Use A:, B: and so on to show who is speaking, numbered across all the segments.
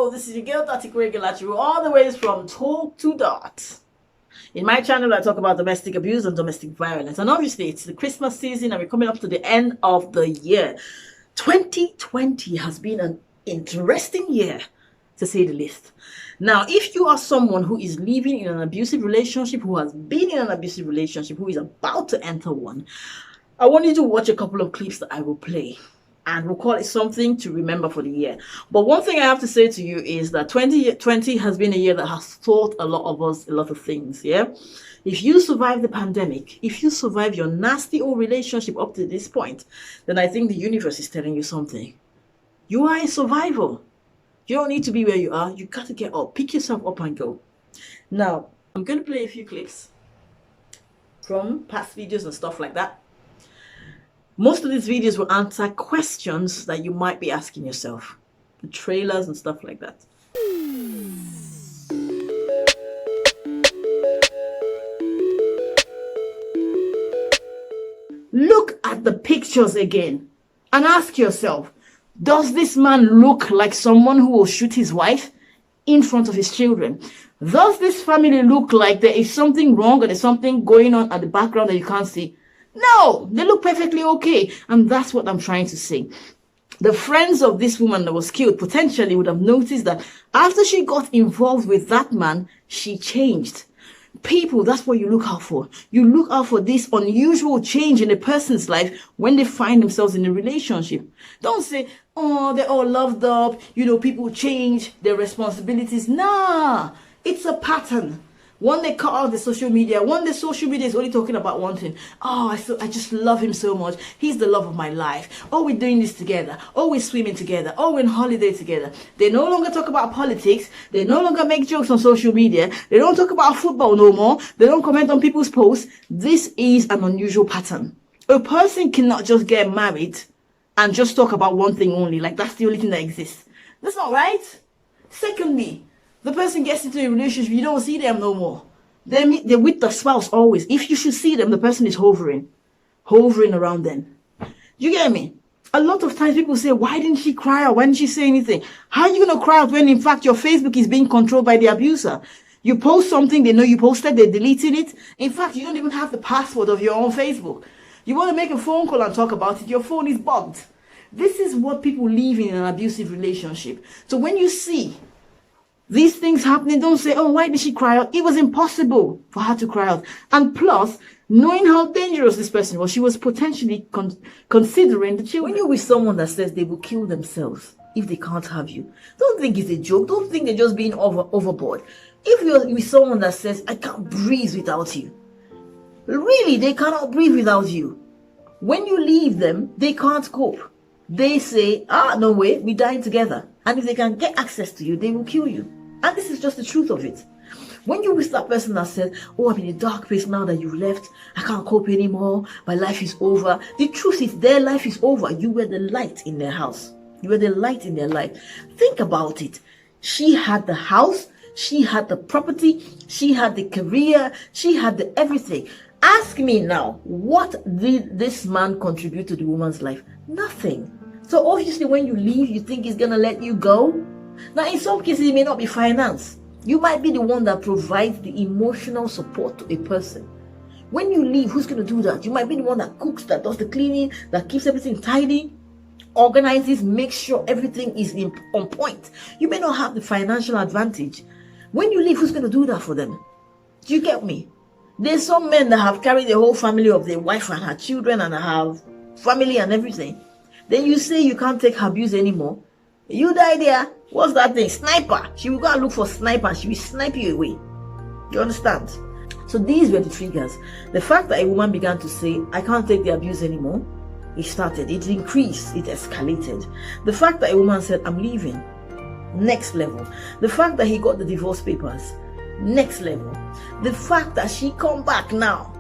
A: Hello, this is your girl, IkwerreGirl Acheru, all the way from Talk2Dot. In my channel, I talk about domestic abuse and domestic violence. And obviously, it's the Christmas season and we're coming up to the end of the year. 2020 has been an interesting year, to say the least. Now, if you are someone who is living in an abusive relationship, who has been in an abusive relationship, who is about to enter one, I want you to watch a couple of clips that I will play. And we'll call it something to remember for the year. But one thing I have to say to you is that 2020 has been a year that has taught a lot of us a lot of things, yeah? If you survive the pandemic, if you survive your nasty old relationship up to this point, then I think the universe is telling you something. You are a survivor. You don't need to be where you are. You got to get up. Pick yourself up and go. Now, I'm going to play a few clips from past videos and stuff like that. Most of these videos will answer questions that you might be asking yourself. The trailers and stuff like that. Look at the pictures again and ask yourself, does this man look like someone who will shoot his wife in front of his children? Does this family look like there is something wrong or there's something going on at the background that you can't see? No, they look perfectly okay. And that's what I'm trying to say. The friends of this woman that was killed potentially would have noticed that after she got involved with that man, she changed. People, that's what you look out for. You look out for this unusual change in a person's life when they find themselves in a relationship. Don't say, oh, they're all loved up. You know, people change their responsibilities. Nah, it's a pattern. One day cut out the social media. One day social media is only talking about one thing. Oh, I just love him so much. He's the love of my life. Oh, we're doing this together. Oh, we're swimming together. Oh, we're on holiday together. They no longer talk about politics. They no longer make jokes on social media. They don't talk about football no more. They don't comment on people's posts. This is an unusual pattern. A person cannot just get married and just talk about one thing only. Like that's the only thing that exists. That's not right. Secondly, the person gets into a relationship, you don't see them no more. They're with the spouse always. If you should see them, the person is hovering around them. You get me? A lot of times people say, why didn't she cry out? Why didn't she say anything? How are you going to cry out when in fact your Facebook is being controlled by the abuser? You post something, they know you posted, they're deleting it. In fact, you don't even have the password of your own Facebook. You want to make a phone call and talk about it, your phone is bugged. This is what people live in an abusive relationship. So when you see these things happening, don't say, oh, why did she cry out? It was impossible for her to cry out. And plus, knowing how dangerous this person was, she was potentially considering the children. When you're with someone that says they will kill themselves if they can't have you, don't think it's a joke. Don't think they're just being overboard. If you're with someone that says, I can't breathe without you, really, they cannot breathe without you. When you leave them, they can't cope. They say, no way, we're dying together. And if they can get access to you, they will kill you. And this is just the truth of it. When you're with that person that says, oh, I'm in a dark place now that you've left. I can't cope anymore. My life is over. The truth is their life is over. You were the light in their house. You were the light in their life. Think about it. She had the house. She had the property. She had the career. She had the everything. Ask me now, what did this man contribute to the woman's life? Nothing. So obviously when you leave, you think he's going to let you go. Now in some cases, it may not be finance. You might be the one that provides the emotional support to a person. When you leave, who's going to do that? You might be the one that cooks, that does the cleaning, that keeps everything tidy, organizes, makes sure everything is on point. You may not have the financial advantage. When you leave, who's going to do that for them? Do you get me? There's some men that have carried the whole family of their wife and her children and have family and everything. Then you say you can't take her abuse anymore. You die there. What's that thing? Sniper. She will go and look for sniper and she will snipe you away. You understand? So these were the triggers. The fact that a woman began to say, I can't take the abuse anymore. It started. It increased. It escalated. The fact that a woman said, I'm leaving. Next level. The fact that he got the divorce papers. Next level. The fact that she come back now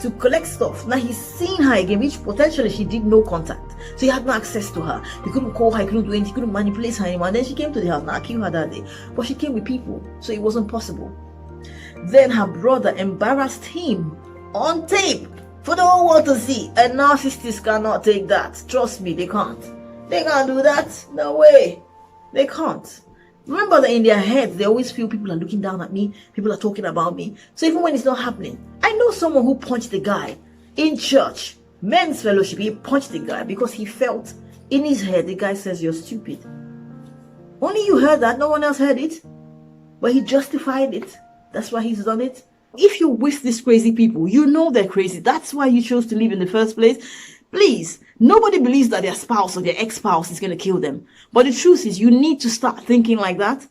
A: to collect stuff. Now he's seen her again, which potentially she did no contact. So he had no access to her. He couldn't call her, he couldn't do anything, he couldn't manipulate her anymore. And then she came to the house. Now I killed her that day. But she came with people. So it wasn't possible. Then her brother embarrassed him on tape for the whole world to see. And narcissists cannot take that. Trust me, they can't. They can't do that. No way. They can't. Remember that in their heads, they always feel people are looking down at me, people are talking about me. So even when it's not happening, I know someone who punched the guy in church, men's fellowship. He punched the guy because he felt in his head, the guy says, you're stupid. Only you heard that, no one else heard it. But he justified it. That's why he's done it. If you're with these crazy people, you know they're crazy. That's why you chose to live in the first place. Please, nobody believes that their spouse or their ex-spouse is going to kill them. But the truth is, you need to start thinking like that.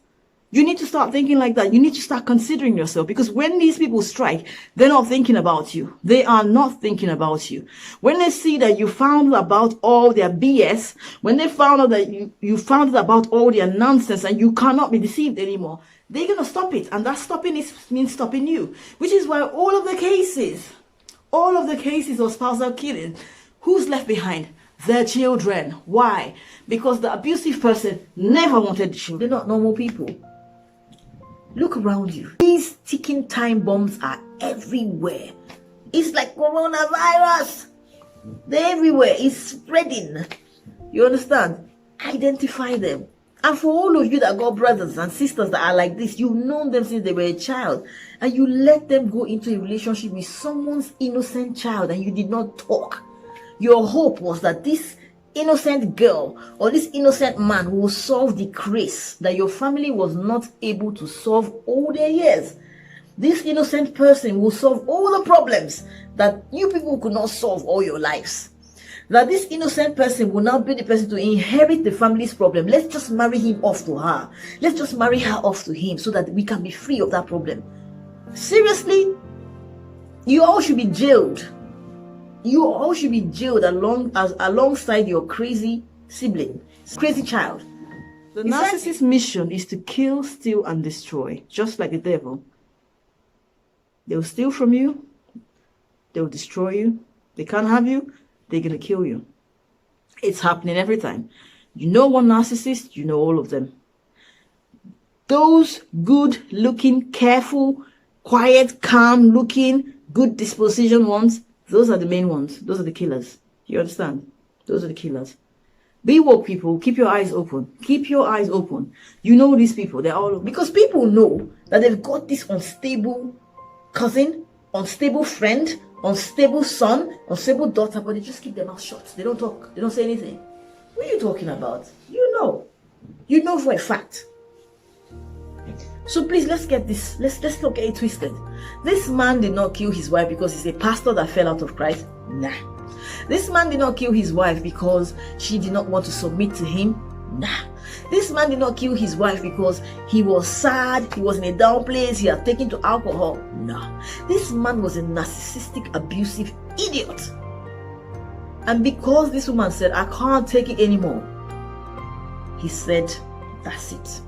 A: You need to start thinking like that. You need to start considering yourself, because when these people strike, they're not thinking about you. They are not thinking about you. When they see that you found out about all their BS, when they found out that you found out about all their nonsense and you cannot be deceived anymore, they're going to stop it. And that stopping means stopping you. Which is why all of the cases of spousal killing, who's left behind? Their children. Why? Because the abusive person never wanted the children. They're not normal people. Look around you. These ticking time bombs are everywhere. It's like coronavirus. They're everywhere. It's spreading. You understand? Identify them. And for all of you that got brothers and sisters that are like this, you've known them since they were a child, and you let them go into a relationship with someone's innocent child and you did not talk. Your hope was that this innocent girl or this innocent man will solve the craze that your family was not able to solve all their years. This innocent person will solve all the problems that you people could not solve all your lives. That this innocent person will now be the person to inherit the family's problem. Let's just marry him off to her. Let's just marry her off to him so that we can be free of that problem. Seriously? You all should be jailed. You all should be jailed alongside your crazy sibling, crazy child. The narcissist's mission is to kill, steal, and destroy, just like the devil. They will steal from you. They will destroy you. They can't have you. They're going to kill you. It's happening every time. You know one narcissist, you know all of them. Those good-looking, careful, quiet, calm-looking, good disposition ones, those are the main ones. Those are the killers. You understand? Those are the killers. Be woke, people. Keep your eyes open. Keep your eyes open. You know these people. They're all... Because people know that they've got this unstable cousin, unstable friend, unstable son, unstable daughter, but they just keep their mouth shut. They don't talk. They don't say anything. What are you talking about? You know. You know for a fact. So please, let's get this. Let's not get it twisted. This man did not kill his wife because he's a pastor that fell out of Christ. Nah. This man did not kill his wife because she did not want to submit to him. Nah. This man did not kill his wife because he was sad, he was in a down place, he had taken to alcohol. Nah. This man was a narcissistic, abusive idiot. And because this woman said, I can't take it anymore, he said, that's it.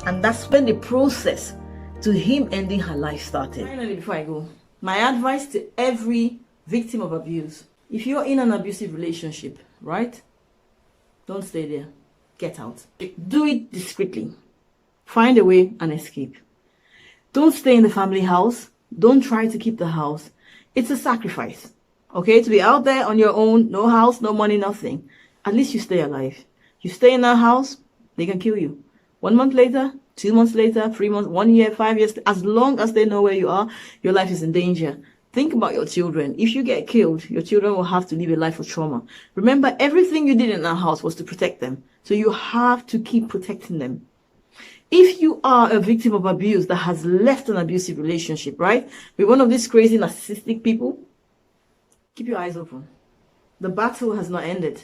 A: And that's when the process to him ending her life started. Finally, before I go, my advice to every victim of abuse: if you're in an abusive relationship, right? Don't stay there. Get out. Do it discreetly. Find a way and escape. Don't stay in the family house. Don't try to keep the house. It's a sacrifice. Okay? To be out there on your own, no house, no money, nothing. At least you stay alive. You stay in that house, they can kill you. 1 month later, 2 months later, 3 months, 1 year, 5 years, as long as they know where you are, your life is in danger. Think about your children. If you get killed, your children will have to live a life of trauma. Remember, everything you did in that house was to protect them. So you have to keep protecting them. If you are a victim of abuse that has left an abusive relationship, right, with one of these crazy narcissistic people, keep your eyes open. The battle has not ended.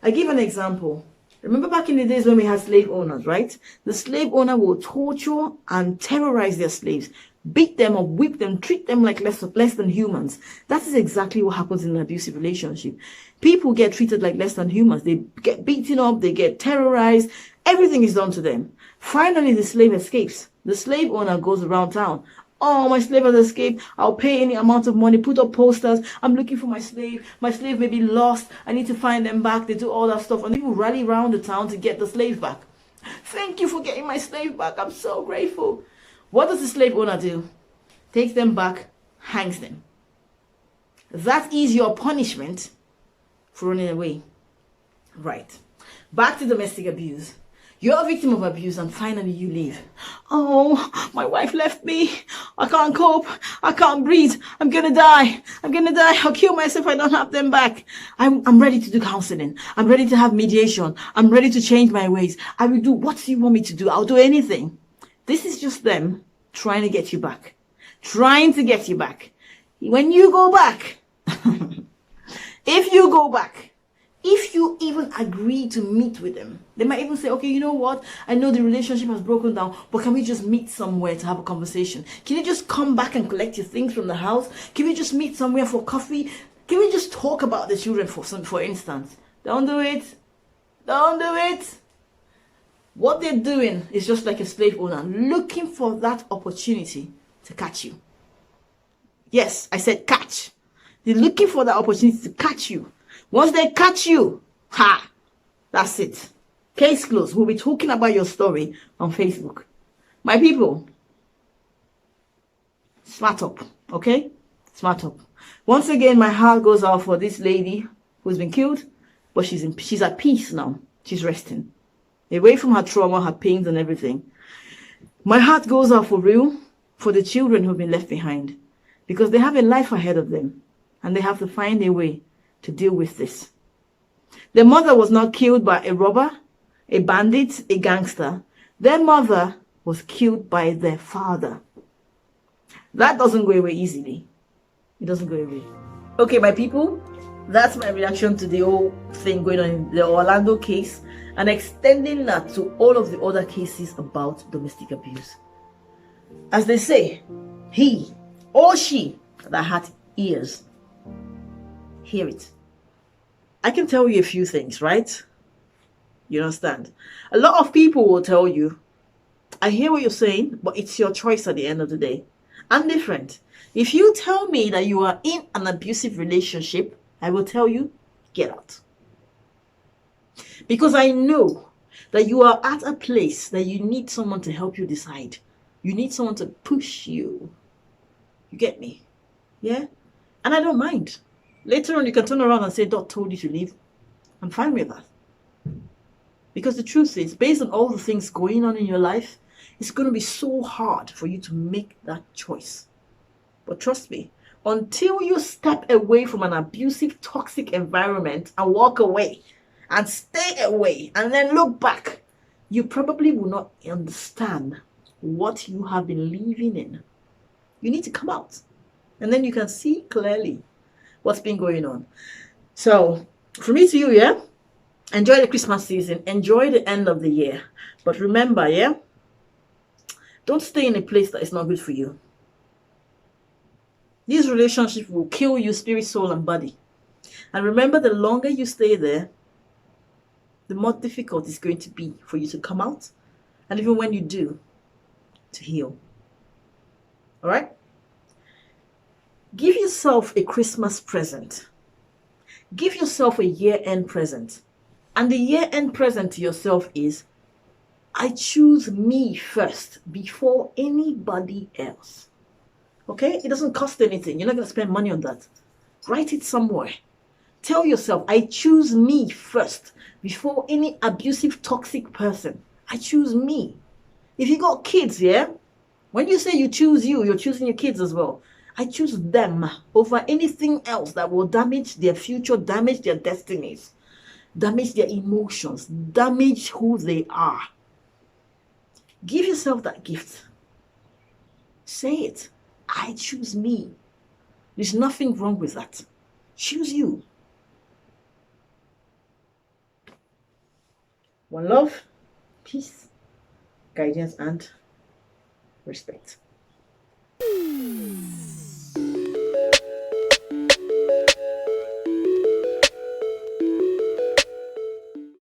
A: I give an example. Remember back in the days when we had slave owners, right? The slave owner will torture and terrorize their slaves, beat them up, whip them, treat them like less than humans. That is exactly what happens in an abusive relationship. People get treated like less than humans. They get beaten up, they get terrorized, everything is done to them. Finally, the slave escapes. The slave owner goes around town. Oh, my slave has escaped. I'll pay any amount of money, put up posters. I'm looking for my slave. My slave may be lost. I need to find them back. They do all that stuff. And people rally around the town to get the slave back. Thank you for getting my slave back. I'm so grateful. What does the slave owner do? Takes them back, hangs them. That is your punishment for running away. Right. Back to domestic abuse. You're a victim of abuse and finally you leave. Oh, my wife left me. I can't cope. I can't breathe. I'm gonna die. I'm gonna die. I'll kill myself if I don't have them back. I'm ready to do counseling. I'm ready to have mediation. I'm ready to change my ways. I will do what you want me to do. I'll do anything. This is just them trying to get you back. Trying to get you back. When you go back, if you go back, if you even agree to meet with them, they might even say, okay, you know what? I know the relationship has broken down, but can we just meet somewhere to have a conversation? Can you just come back and collect your things from the house? Can we just meet somewhere for coffee? Can we just talk about the children for instance? Don't do it. Don't do it. What they're doing is just like a slave owner looking for that opportunity to catch you. Yes, I said catch. They're looking for that opportunity to catch you. Once they catch you, ha, that's it. Case closed. We'll be talking about your story on Facebook. My people, smart up, okay? Smart up. Once again, my heart goes out for this lady who's been killed, but she's at peace now. She's resting. Away from her trauma, her pains and everything. My heart goes out for real for the children who've been left behind, because they have a life ahead of them and they have to find a way to deal with this. Their mother was not killed by a robber, a bandit, a gangster. Their mother was killed by their father. That doesn't go away easily. It doesn't go away. Okay, my people, that's my reaction to the whole thing going on in the Orlando case and extending that to all of the other cases about domestic abuse. As they say, he or she that had ears, hear it. I can tell you a few things, right? You understand? A lot of people will tell you, I hear what you're saying, but it's your choice at the end of the day. I'm different. If you tell me that you are in an abusive relationship, I will tell you, get out. Because I know that you are at a place that you need someone to help you decide. You need someone to push you. You get me? Yeah? And I don't mind. Later on, you can turn around and say, Dot told you to leave. I'm fine with that. Because the truth is, based on all the things going on in your life, it's going to be so hard for you to make that choice. But trust me, until you step away from an abusive, toxic environment and walk away and stay away and then look back, you probably will not understand what you have been living in. You need to come out. And then you can see clearly what's been going on. So, from me to you, yeah? Enjoy the Christmas season. Enjoy the end of the year. But remember, yeah? Don't stay in a place that is not good for you. These relationships will kill you, spirit, soul, and body. And remember, the longer you stay there, the more difficult it's going to be for you to come out. And even when you do, to heal. All right? Give yourself a Christmas present. Give yourself a year-end present. And the year-end present to yourself is, I choose me first before anybody else. Okay? It doesn't cost anything. You're not going to spend money on that. Write it somewhere. Tell yourself, I choose me first before any abusive, toxic person. I choose me. If you got kids, yeah? When you say you choose you, you're choosing your kids as well. I choose them over anything else that will damage their future, damage their destinies, damage their emotions, damage who they are. Give yourself that gift. Say it. I choose me. There's nothing wrong with that. Choose you. One love, peace, guidance, and respect.